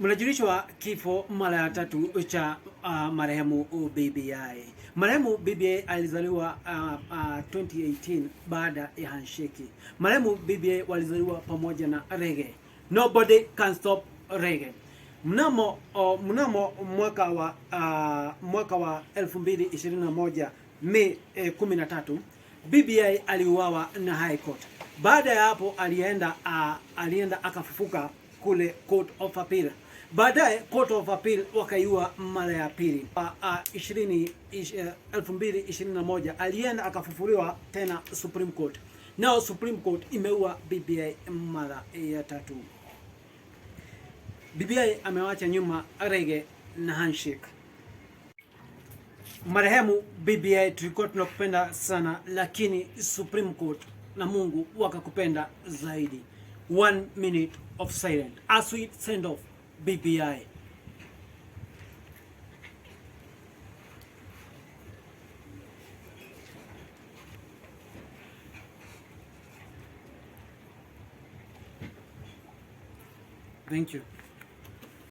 Mnajulishwa kifo mara ya tatu cha marehemu BBI. Marehemu BBI alizaliwa 2018 baada ya handshake. Marehemu BBI walizaliwa pamoja na reggae. Nobody can stop reggae. Mnamo mwaka wa 2021 Mei 13 BBI aliuawa na High Court. Baada ya hapo alienda akafufuka kule Court of Appeal. Baadaye Court of Appeal wakaiua mara ya pili. 2021 alienda akafufuliwa tena Supreme Court. Nao Supreme Court imeua BBI mara ya tatu. BBI amewacha nyuma reggae na handshake. Marehemu BBI, tulikuwa tunakupenda sana, lakini Supreme Court na Mungu wakakupenda zaidi. 1 minute of silence as we send off BBI. Thank you.